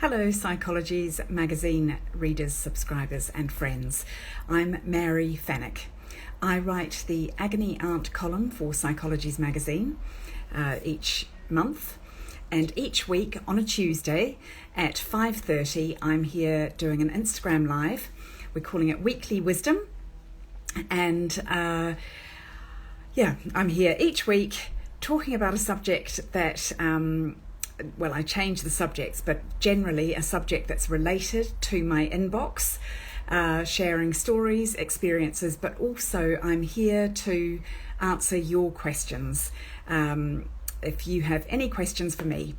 Hello, Psychologies magazine readers, subscribers and friends. I'm Mary Fenwick. I write the Agony column for Psychologies magazine each month, and each week on a Tuesday at 5:30 I'm here doing an Instagram live. We're calling it Weekly Wisdom, and I'm here each week talking about a subject that I change the subjects, but generally a subject that's related to my inbox, sharing stories, experiences, but also I'm here to answer your questions if you have any questions for me.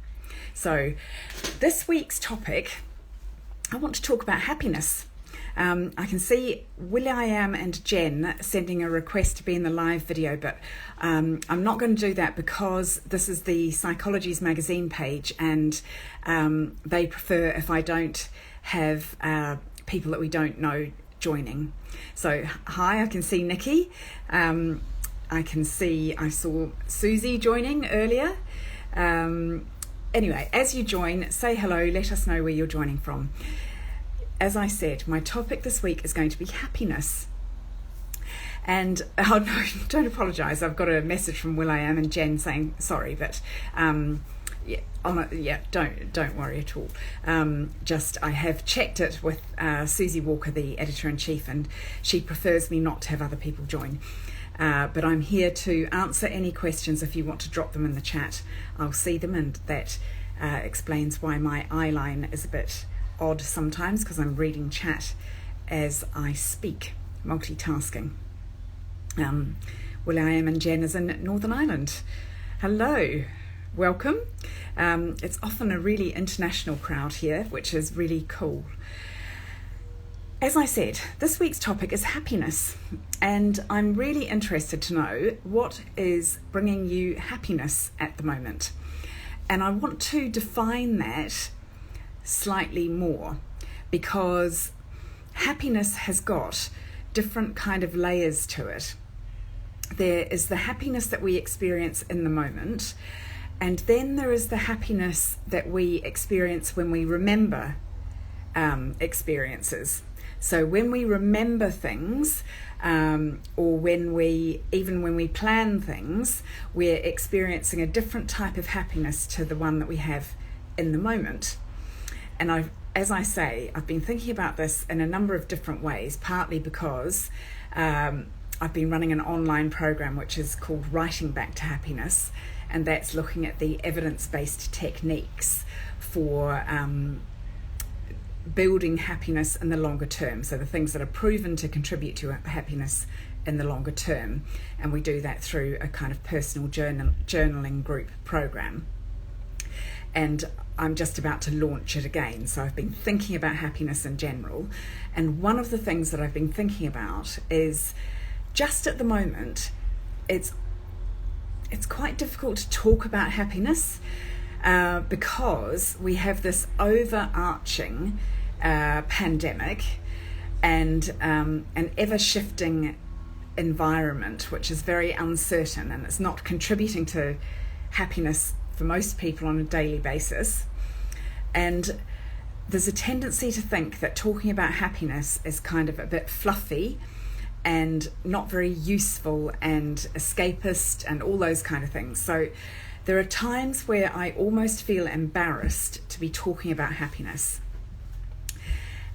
So this week's topic, I want to talk about happiness. I can see Will.i.am and Jen sending a request to be in the live video, but I'm not going to do that because this is the Psychologies magazine page, and they prefer if I don't have people that we don't know joining. So hi, I can see Nikki. I saw Susie joining earlier. Anyway, as you join, say hello, let us know where you're joining from. As I said, my topic this week is going to be happiness. And don't apologise. I've got a message from Will.i.am and Jen saying sorry, but don't worry at all. I have checked it with Susie Walker, the editor-in-chief, and she prefers me not to have other people join. But I'm here to answer any questions if you want to drop them in the chat. I'll see them, and that explains why my eye line is a bit odd sometimes, because I'm reading chat as I speak, multitasking. Will.i.am and Jen is in Northern Ireland. Hello, welcome. It's often a really international crowd here, which is really cool. As I said, this week's topic is happiness, and I'm really interested to know what is bringing you happiness at the moment. And I want to define that slightly more, because happiness has got different kind of layers to it. There is the happiness that we experience in the moment, and then there is the happiness that we experience when we remember experiences. So when we remember things, or when we plan things, we're experiencing a different type of happiness to the one that we have in the moment. And I've been thinking about this in a number of different ways, partly because I've been running an online program which is called Writing Back to Happiness, and that's looking at the evidence-based techniques for building happiness in the longer term, so the things that are proven to contribute to happiness in the longer term. And we do that through a kind of personal journaling group program. And I'm just about to launch it again. So I've been thinking about happiness in general. And one of the things that I've been thinking about is, just at the moment, it's quite difficult to talk about happiness because we have this overarching pandemic and an ever-shifting environment which is very uncertain, and it's not contributing to happiness for most people on a daily basis. And there's a tendency to think that talking about happiness is kind of a bit fluffy and not very useful and escapist and all those kind of things. So there are times where I almost feel embarrassed to be talking about happiness.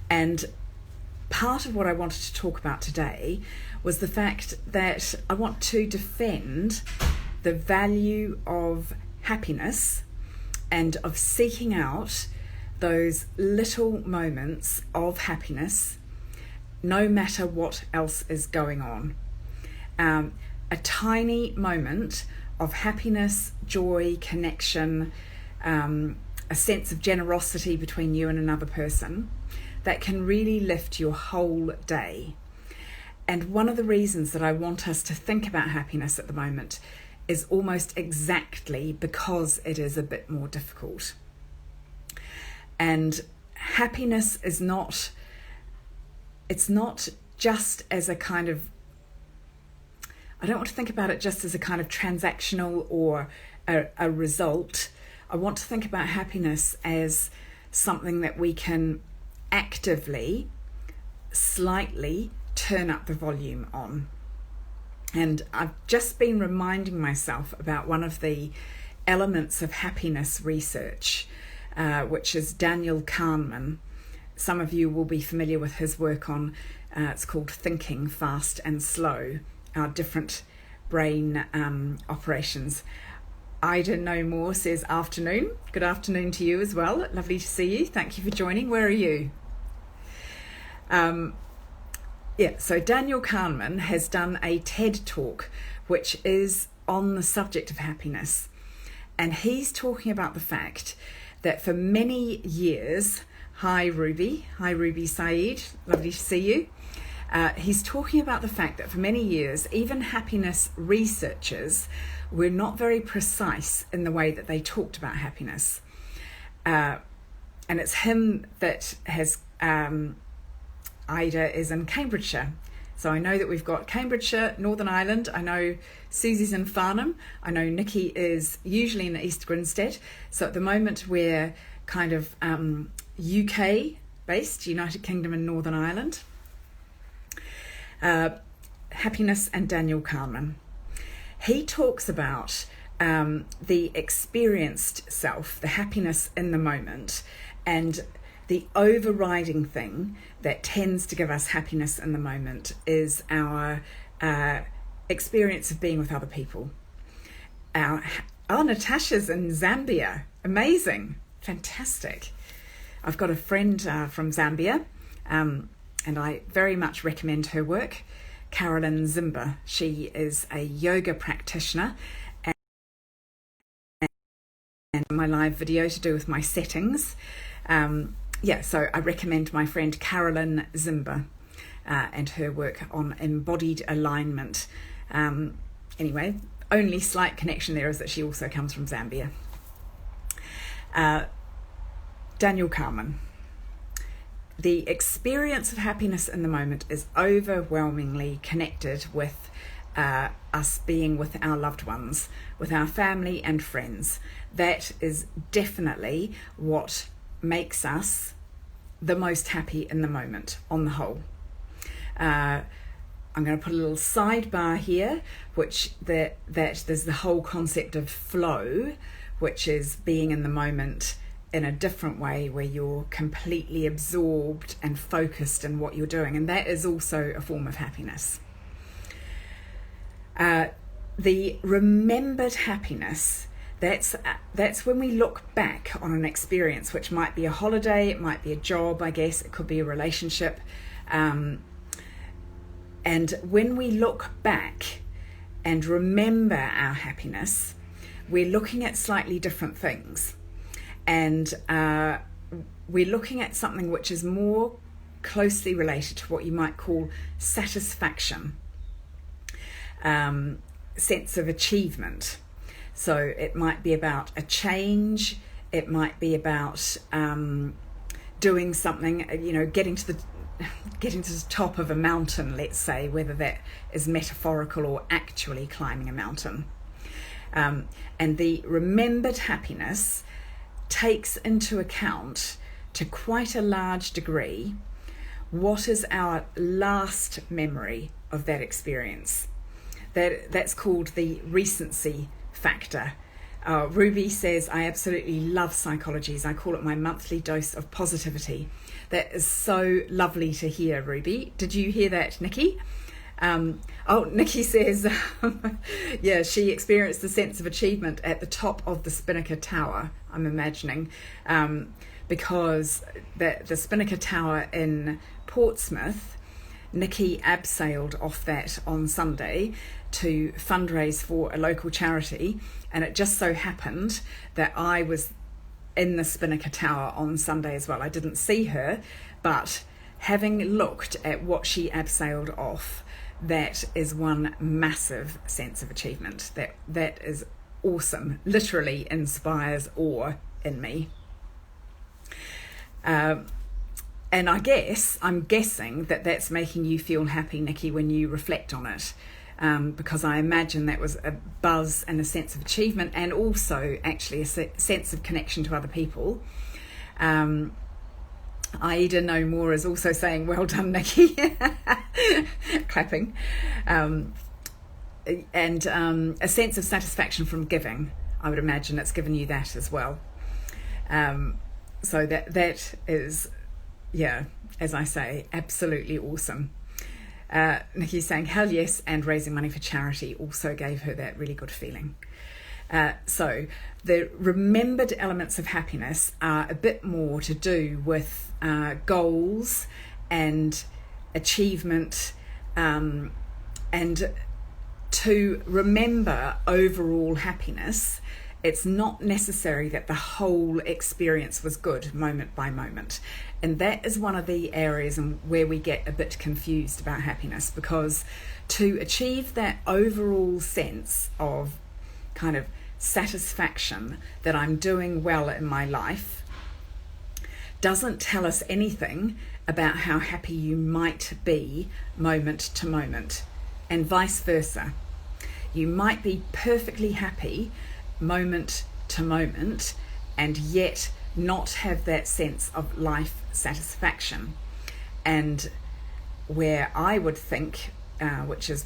And part of what I wanted to talk about today was the fact that I want to defend the value of happiness and of seeking out those little moments of happiness, no matter what else is going on. A tiny moment of happiness, joy, connection, a sense of generosity between you and another person that can really lift your whole day. And one of the reasons that I want us to think about happiness at the moment is almost exactly because it is a bit more difficult. And happiness is not just as a kind of, I don't want to think about it just as a kind of transactional or a result. I want to think about happiness as something that we can actively, slightly turn up the volume on. And I've just been reminding myself about one of the elements of happiness research, which is Daniel Kahneman. Some of you will be familiar with his work on, it's called Thinking Fast and Slow, our different brain operations. Ida No More says afternoon. Good afternoon to you as well. Lovely to see you. Thank you for joining. Where are you? So Daniel Kahneman has done a TED Talk which is on the subject of happiness. And he's talking about the fact that for many years, hi Ruby Saeed, lovely to see you. He's talking about the fact that for many years, even happiness researchers were not very precise in the way that they talked about happiness. And it's him that has, Ida is in Cambridgeshire. So I know that we've got Cambridgeshire, Northern Ireland. I know Susie's in Farnham. I know Nikki is usually in East Grinstead. So at the moment we're kind of UK based, United Kingdom and Northern Ireland. Happiness and Daniel Kahneman. He talks about the experienced self, the happiness in the moment, and the overriding thing that tends to give us happiness in the moment is our experience of being with other people. Natasha's in Zambia. Amazing. Fantastic. I've got a friend from Zambia, and I very much recommend her work. Carolyn Zimba. She is a yoga practitioner, and my live video to do with my settings. So I recommend my friend Carolyn Zimba and her work on embodied alignment. Anyway, only slight connection there is that she also comes from Zambia. Daniel Kahneman. The experience of happiness in the moment is overwhelmingly connected with us being with our loved ones, with our family and friends. That is definitely what makes us the most happy in the moment on the whole. I'm going to put a little sidebar here, which that there's the whole concept of flow, which is being in the moment in a different way where you're completely absorbed and focused in what you're doing, and that is also a form of happiness. The remembered happiness, that's when we look back on an experience, which might be a holiday, it might be a job, I guess, it could be a relationship, and when we look back and remember our happiness, we're looking at slightly different things. And we're looking at something which is more closely related to what you might call satisfaction, sense of achievement. So it might be about a change, it might be about doing something, getting to the top of a mountain, let's say, whether that is metaphorical or actually climbing a mountain. And the remembered happiness takes into account, to quite a large degree, what is our last memory of that experience. That's called the recency factor. Ruby says, I absolutely love Psychologies. I call it my monthly dose of positivity. That is so lovely to hear, Ruby. Did you hear that, Nikki? Nikki says, she experienced the sense of achievement at the top of the Spinnaker Tower, I'm imagining, because the Spinnaker Tower in Portsmouth, Nikki abseiled off that on Sunday to fundraise for a local charity, and it just so happened that I was in the Spinnaker Tower on Sunday as well. I didn't see her, but having looked at what she abseiled off, that is one massive sense of achievement. That is awesome. Literally inspires awe in me. And I'm guessing that that's making you feel happy, Nikki, when you reflect on it. Because I imagine that was a buzz and a sense of achievement, and also actually a sense of connection to other people. Aida No More is also saying, well done, Nikki. Clapping. And a sense of satisfaction from giving. I would imagine it's given you that as well. So that is, yeah, as I say, absolutely awesome. Nikki's saying, hell yes, and raising money for charity also gave her that really good feeling. So the remembered elements of happiness are a bit more to do with goals and achievement, and to remember overall happiness. It's not necessary that the whole experience was good moment by moment. And that is one of the areas where we get a bit confused about happiness, because to achieve that overall sense of kind of satisfaction that I'm doing well in my life doesn't tell us anything about how happy you might be moment to moment, and vice versa. You might be perfectly happy moment to moment and yet not have that sense of life satisfaction. And where I would think, which is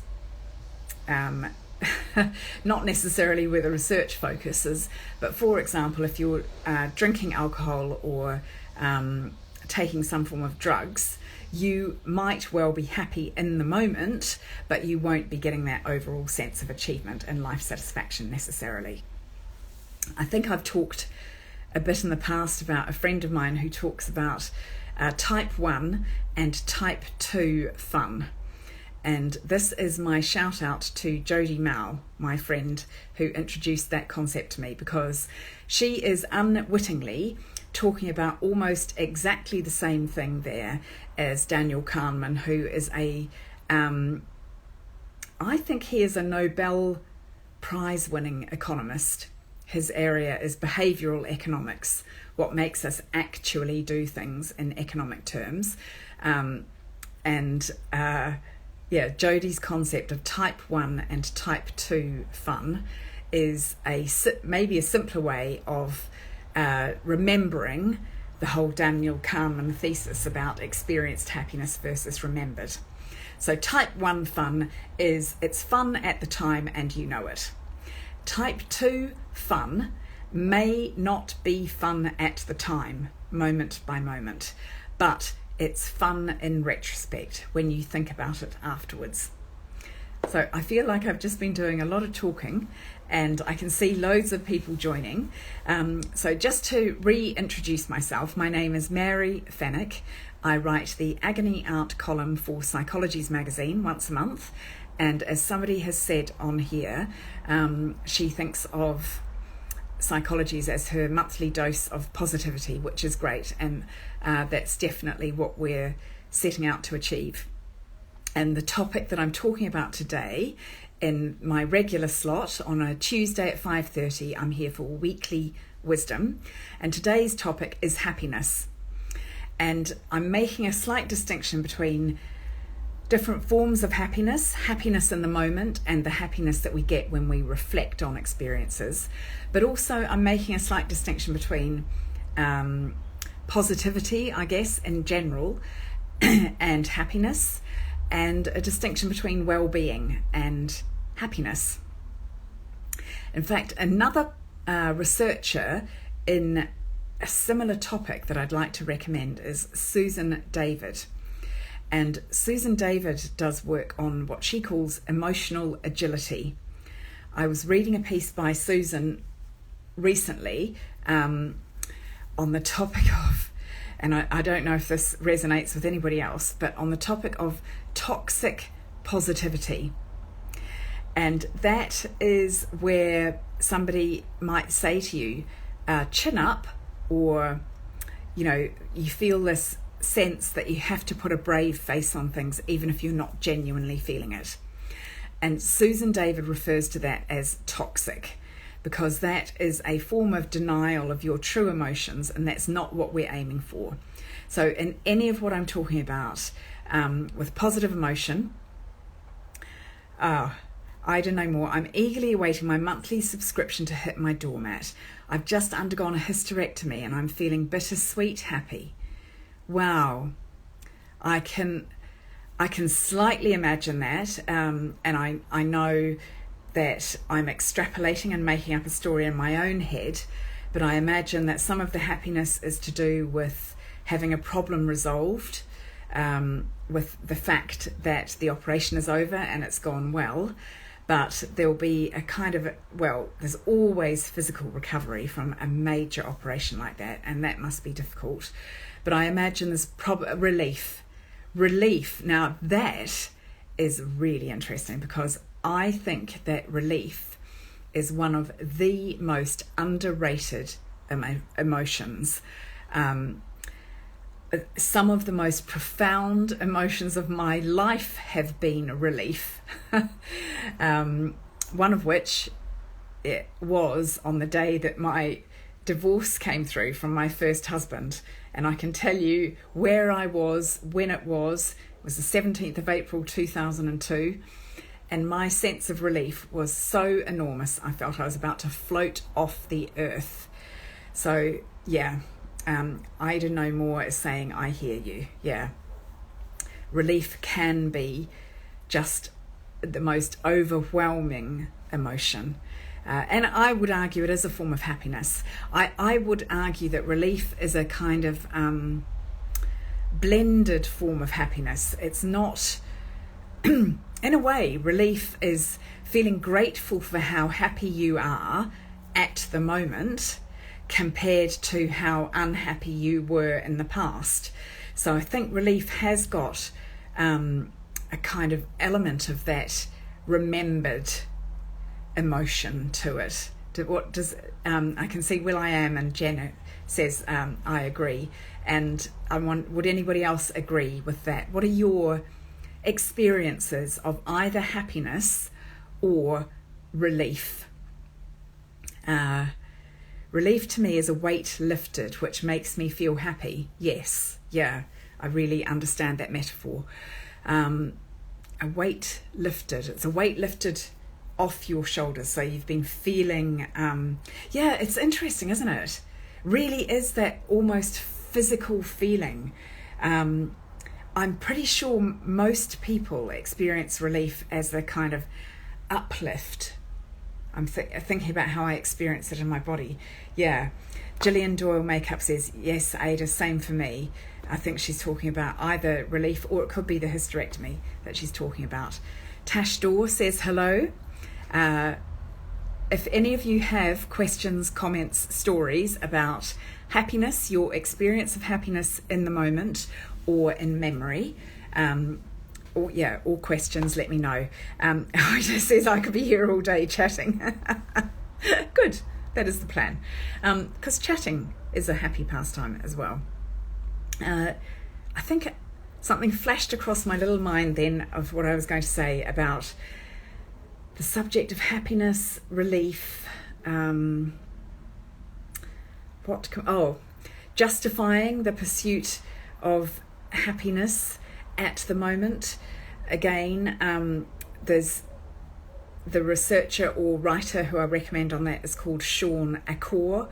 not necessarily where the research focuses, but for example, if you're drinking alcohol or taking some form of drugs, you might well be happy in the moment, but you won't be getting that overall sense of achievement and life satisfaction necessarily. I think I've talked a bit in the past about a friend of mine who talks about type 1 and type 2 fun. And this is my shout out to Jodie Mao, my friend, who introduced that concept to me, because she is unwittingly talking about almost exactly the same thing there as Daniel Kahneman, who is I think he is a Nobel Prize winning economist. His area is behavioural economics, what makes us actually do things in economic terms. Jodie's concept of type 1 and type 2 fun is maybe a simpler way of remembering the whole Daniel Kahneman thesis about experienced happiness versus remembered. So type 1 fun is, it's fun at the time and you know it. Type 2 fun may not be fun at the time, moment by moment, but it's fun in retrospect when you think about it afterwards. So I feel like I've just been doing a lot of talking, and I can see loads of people joining. So just to reintroduce myself, my name is Mary Fenwick. I write the Agony art column for Psychologies magazine once a month. And as somebody has said on here, she thinks of Psychologies as her monthly dose of positivity, which is great. And that's definitely what we're setting out to achieve. And the topic that I'm talking about today, in my regular slot on a Tuesday at 5:30, I'm here for weekly wisdom. And today's topic is happiness. And I'm making a slight distinction between different forms of happiness, happiness in the moment, and the happiness that we get when we reflect on experiences. But also I'm making a slight distinction between positivity, I guess, in general, and happiness, and a distinction between well-being and happiness. In fact, another researcher in a similar topic that I'd like to recommend is Susan David. And Susan David does work on what she calls emotional agility. I was reading a piece by Susan recently on the topic of, and I don't know if this resonates with anybody else, but on the topic of toxic positivity. And that is where somebody might say to you, chin up, or, you feel this sense that you have to put a brave face on things even if you're not genuinely feeling it. And Susan David refers to that as toxic, because that is a form of denial of your true emotions, and that's not what we're aiming for. So in any of what I'm talking about with positive emotion, Ida No More, I'm eagerly awaiting my monthly subscription to hit my doormat. I've just undergone a hysterectomy and I'm feeling bittersweet happy. Wow. I can slightly imagine that, and I know that I'm extrapolating and making up a story in my own head, but I imagine that some of the happiness is to do with having a problem resolved, with the fact that the operation is over and it's gone well. But there'll be a kind of, there's always physical recovery from a major operation like that, and that must be difficult. But I imagine there's relief. Now that is really interesting, because I think that relief is one of the most underrated emotions. Some of the most profound emotions of my life have been relief. One of which it was on the day that my divorce came through from my first husband. And I can tell you where I was, when it was. It was the 17th of April 2002. And my sense of relief was so enormous, I felt I was about to float off the earth. So, yeah. Ida No More is saying, I hear you. Yeah. Relief can be just the most overwhelming emotion. And I would argue it is a form of happiness. I would argue that relief is a kind of blended form of happiness. It's not, in a way, relief is feeling grateful for how happy you are at the moment, compared to how unhappy you were in the past. So I think relief has got a kind of element of that remembered emotion to it. What does I can see Will I Am and Janet says I agree, and would anybody else agree with that? What are your experiences of either happiness or relief? Relief to me is a weight lifted, which makes me feel happy. Yes, yeah, I really understand that metaphor. A weight lifted. It's a weight lifted off your shoulders. So you've been feeling, it's interesting, isn't it? Really is that almost physical feeling. I'm pretty sure most people experience relief as a kind of uplift. I'm thinking about how I experience it in my body. Yeah. Gillian Doyle Makeup says, yes, Ada, same for me. I think she's talking about either relief, or it could be the hysterectomy that she's talking about. Tash Dorr says, hello. If any of you have questions, comments, stories about happiness, your experience of happiness in the moment or in memory, or questions, let me know. Ida says I could be here all day chatting. Good, that is the plan. Because chatting is a happy pastime as well. I think something flashed across my little mind then of what I was going to say about the subject of happiness, relief, justifying the pursuit of happiness at the moment. Again, there's the researcher or writer who I recommend on that is called Sean Achor,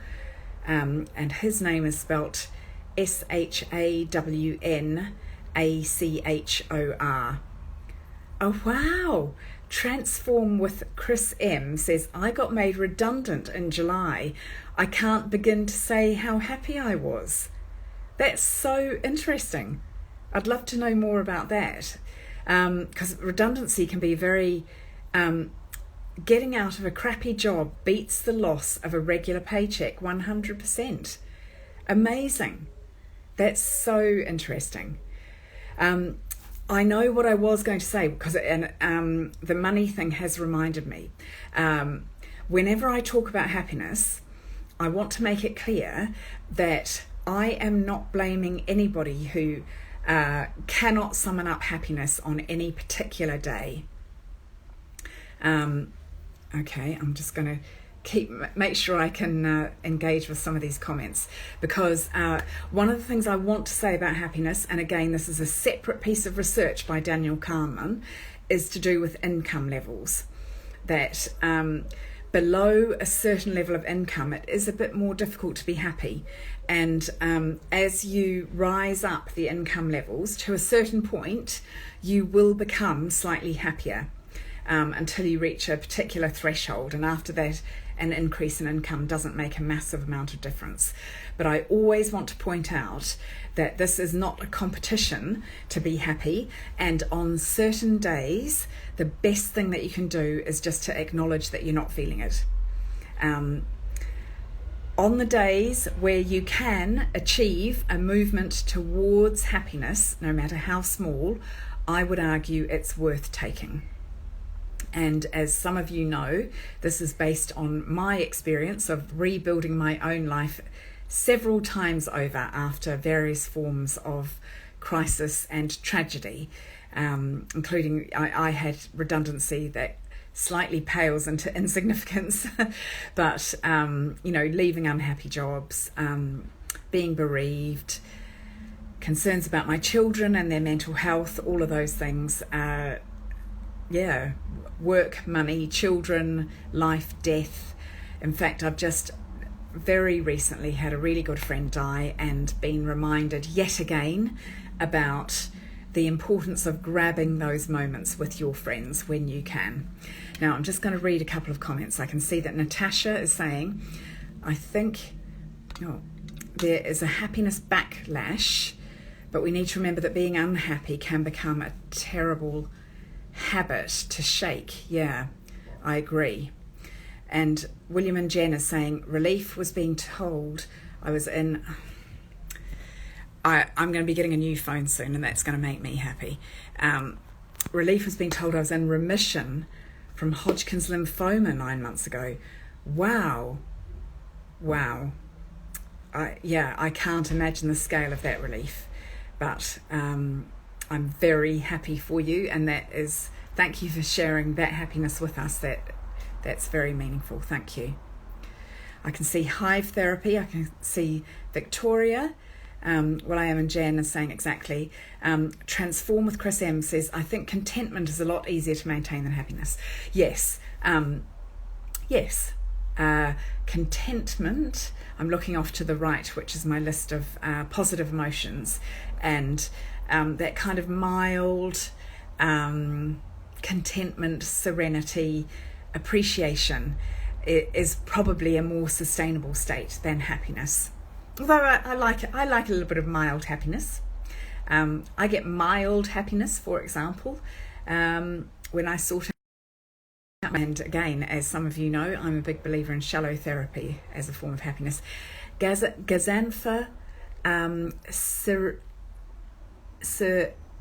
and his name is spelt SHAWNACHOR. Oh wow! Transform with Chris M says, I got made redundant in July. I can't begin to say how happy I was. That's so interesting. I'd love to know more about that, because redundancy can be very, getting out of a crappy job beats the loss of a regular paycheck 100%. Amazing. That's so interesting. I know what I was going to say, because the money thing has reminded me. Whenever I talk about happiness, I want to make it clear that I am not blaming anybody who cannot summon up happiness on any particular day. Okay, I'm just going to make sure I can engage with some of these comments, because one of the things I want to say about happiness, and again this is a separate piece of research by Daniel Kahneman, is to do with income levels. That below a certain level of income, it is a bit more difficult to be happy. And as you rise up the income levels to a certain point, you will become slightly happier until you reach a particular threshold. And after that, an increase in income doesn't make a massive amount of difference. But I always want to point out that this is not a competition to be happy, and on certain days the best thing that you can do is just to acknowledge that you're not feeling it. On the days where you can achieve a movement towards happiness, no matter how small, I would argue it's worth taking. And as some of you know, this is based on my experience of rebuilding my own life several times over after various forms of crisis and tragedy, including I had redundancy that slightly pales into insignificance, but leaving unhappy jobs, being bereaved, concerns about my children and their mental health, all of those things. Work, money, children, life, death. In fact, I've just very recently had a really good friend die and been reminded yet again about the importance of grabbing those moments with your friends when you can. Now, I'm just going to read a couple of comments. I can see that Natasha is saying, I think there is a happiness backlash, but we need to remember that being unhappy can become a terrible habit to shake. Yeah, I agree. And William and Jen is saying, relief was being told I was in... I'm going to be getting a new phone soon, and that's going to make me happy. Relief was being told I was in remission from Hodgkin's lymphoma 9 months ago. Wow. I can't imagine the scale of that relief, but I'm very happy for you, and thank you for sharing that happiness with us. That's very meaningful. Thank you. I can see Hive Therapy. I can see Victoria. William and Jan are saying exactly. Transform with Chris M says, I think contentment is a lot easier to maintain than happiness. Yes. Contentment, I'm looking off to the right, which is my list of positive emotions, and that kind of mild contentment, serenity, appreciation is probably a more sustainable state than happiness. Although I like it. I like a little bit of mild happiness. I get mild happiness, for example, when I sort out. And again, as some of you know, I'm a big believer in shallow therapy as a form of happiness. Gazanfa Sir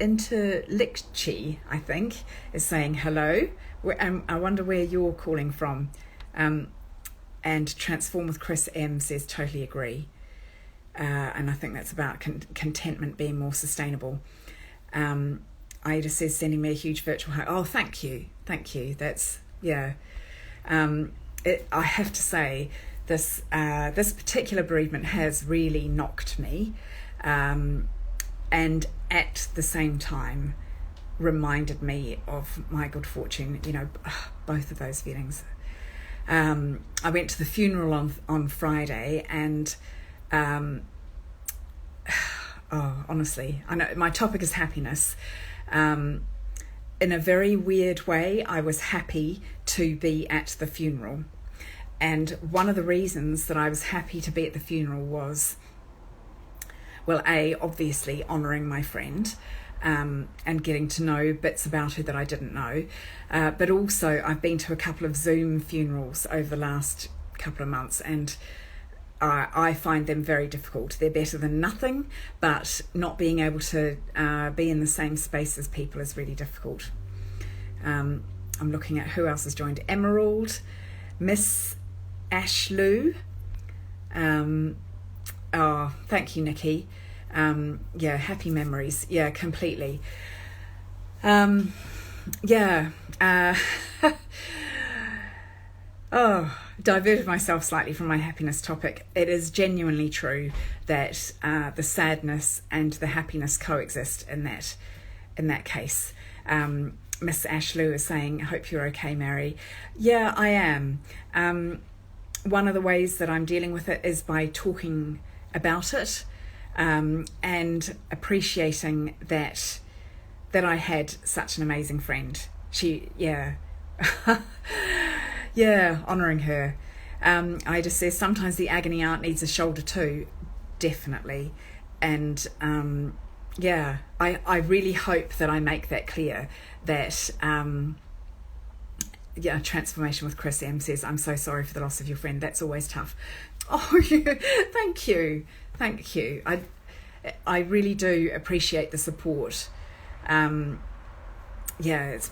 Interlichchi, I think, is saying hello. I wonder where you're calling from. And Transform with Chris M says, totally agree. And I think that's about contentment being more sustainable. Aida says, sending me a huge virtual hug. Oh, thank you. That's, yeah. I have to say, this particular bereavement has really knocked me, and at the same time reminded me of my good fortune, both of those feelings. I went to the funeral on Friday, and honestly, I know my topic is happiness. In a very weird way, I was happy to be at the funeral. And one of the reasons that I was happy to be at the funeral was, well, obviously honouring my friend, and getting to know bits about her that I didn't know. But also I've been to a couple of Zoom funerals over the last couple of months, and I find them very difficult. They're better than nothing, but not being able to be in the same space as people is really difficult. I'm looking at who else has joined. Emerald, Miss Ashloo. Thank you, Nikki. Happy memories. Yeah, completely. Diverted myself slightly from my happiness topic. It is genuinely true that the sadness and the happiness coexist in that case. Miss Ashlew is saying, hope you're okay, Mary. Yeah, I am. One of the ways that I'm dealing with it is by talking about it, and appreciating that I had such an amazing friend. Yeah, honouring her. Ida says, sometimes the agony aunt needs a shoulder too. Definitely. And I really hope that I make that clear, that Transformation with Chris M says, I'm so sorry for the loss of your friend. That's always tough. Oh, thank you. I really do appreciate the support. It's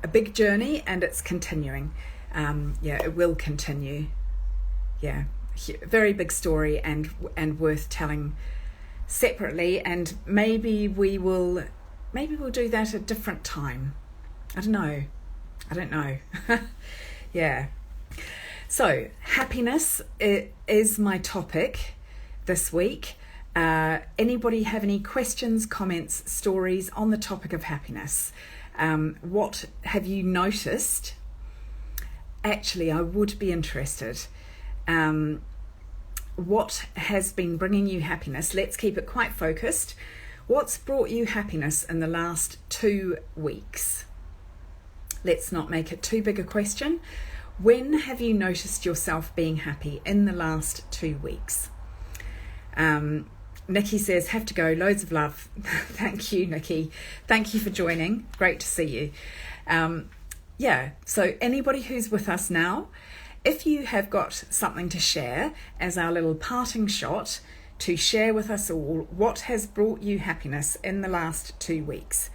a big journey, and it's continuing. It will continue. Yeah, very big story, and worth telling separately, and maybe we'll do that at a different time. I don't know. Yeah. So happiness is my topic this week. Anybody have any questions, comments, stories on the topic of happiness? What have you noticed? Actually, I would be interested. What has been bringing you happiness? Let's keep it quite focused. What's brought you happiness in the last 2 weeks? Let's not make it too big a question. When have you noticed yourself being happy in the last 2 weeks? Nikki says, have to go, loads of love. Thank you, Nikki. Thank you for joining. Great to see you. So anybody who's with us now, if you have got something to share as our little parting shot to share with us all what has brought you happiness in the last 2 weeks.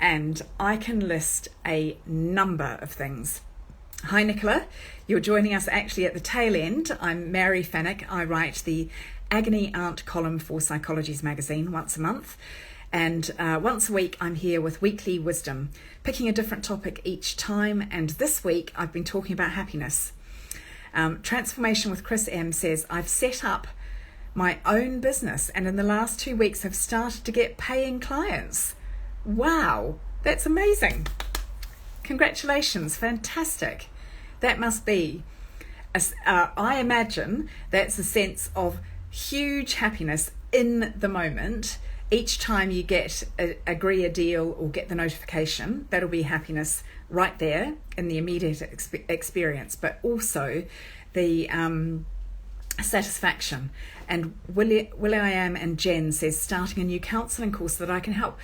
And I can list a number of things. Hi, Nicola. You're joining us actually at the tail end. I'm Mary Fenwick. I write the Agony Aunt column for Psychologies magazine once a month. And once a week, I'm here with weekly wisdom, picking a different topic each time. And this week, I've been talking about happiness. Transformation with Chris M says, I've set up my own business, and in the last 2 weeks, have started to get paying clients. Wow, that's amazing. Congratulations, fantastic. That must be, I imagine that's a sense of huge happiness in the moment. Each time you agree a deal or get the notification, that'll be happiness right there in the immediate experience, but also the satisfaction. And Will.i.am and Jen says, starting a new counselling course that I can help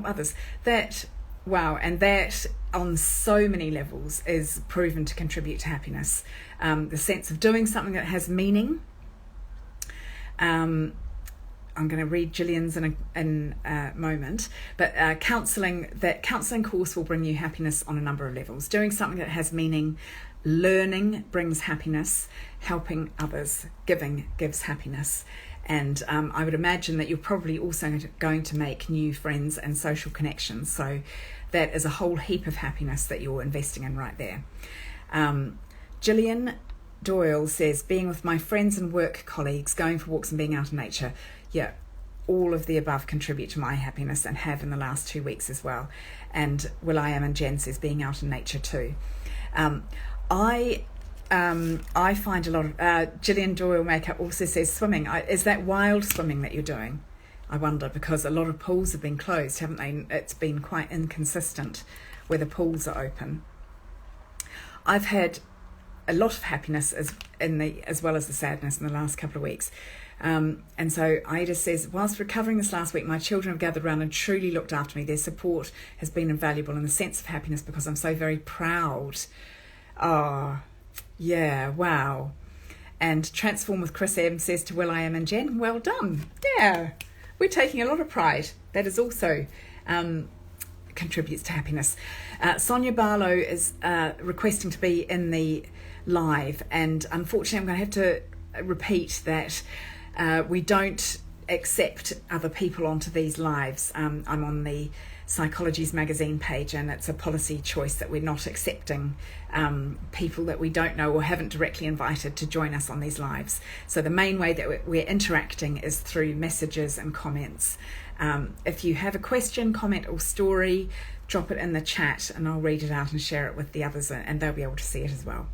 others. And that on so many levels is proven to contribute to happiness. The sense of doing something that has meaning. I'm going to read Gillian's in a moment, but counselling course will bring you happiness on a number of levels. Doing something that has meaning, learning brings happiness, helping others, giving gives happiness. And I would imagine that you're probably also going to make new friends and social connections. So that is a whole heap of happiness that you're investing in right there. Gillian Doyle says, being with my friends and work colleagues, going for walks and being out in nature. Yeah, all of the above contribute to my happiness and have in the last 2 weeks as well. And Will.i.am and Jen says being out in nature too. I find a lot of, Gillian Doyle Maker also says swimming. Is that wild swimming that you're doing? I wonder, because a lot of pools have been closed, haven't they? It's been quite inconsistent whether pools are open. I've had a lot of happiness as well as the sadness in the last couple of weeks. And so Ida says, whilst recovering this last week, my children have gathered around and truly looked after me. Their support has been invaluable, and the sense of happiness because I'm so very proud. Oh, yeah, wow. And Transform with Chris M says to Will.i.am and Jen, well done. Yeah, we're taking a lot of pride. That is also contributes to happiness. Sonia Barlow is requesting to be in the live, and unfortunately I'm going to have to repeat that we don't accept other people onto these lives. I'm on the Psychologies magazine page, and it's a policy choice that we're not accepting people that we don't know or haven't directly invited to join us on these lives. So the main way that we're interacting is through messages and comments. If you have a question, comment or story, drop it in the chat and I'll read it out and share it with the others, and they'll be able to see it as well.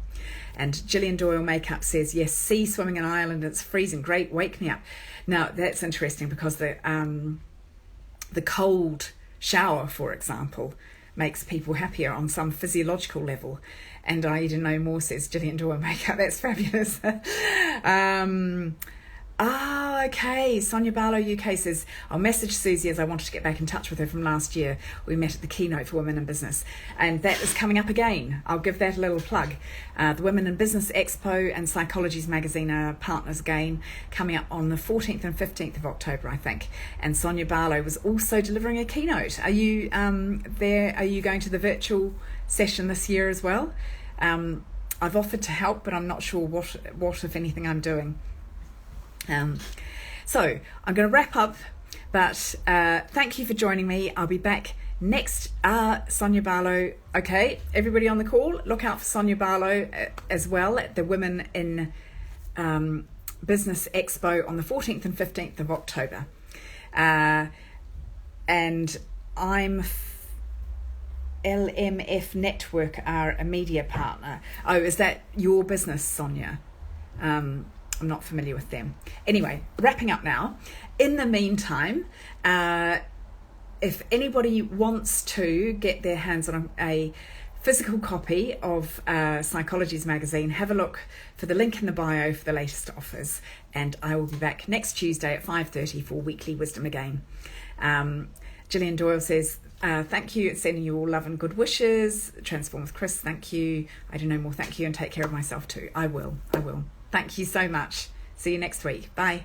And Gillian Doyle Makeup says, yes, sea swimming in Ireland, it's freezing, great, wake me up. Now that's interesting because the cold shower, for example, makes people happier on some physiological level. And I need to know more, says Gillian Doyle Makeup. That's fabulous. Okay. Sonia Barlow UK says, I'll message Susie as I wanted to get back in touch with her from last year. We met at the Keynote for Women in Business. And that is coming up again. I'll give that a little plug. The Women in Business Expo and Psychologies magazine are partners again, coming up on the 14th and 15th of October, I think. And Sonia Barlow was also delivering a keynote. Are you there? Are you going to the virtual session this year as well? I've offered to help, but I'm not sure what if anything, I'm doing. So I'm going to wrap up, but thank you for joining me. I'll be back next. Sonia Barlow. Okay, everybody on the call, look out for Sonia Barlow as well at the Women in Business Expo on the 14th and 15th of October. And LMF Network are a media partner. Oh, is that your business, Sonia? I'm not familiar with them. Anyway, wrapping up now. In the meantime, if anybody wants to get their hands on a physical copy of Psychologies magazine, have a look for the link in the bio for the latest offers. And I will be back next Tuesday at 5:30 for Weekly Wisdom again. Gillian Doyle says, thank you, sending you all love and good wishes. Transform with Chris, thank you. I do no more, thank you, and take care of myself too. I will. Thank you so much. See you next week. Bye.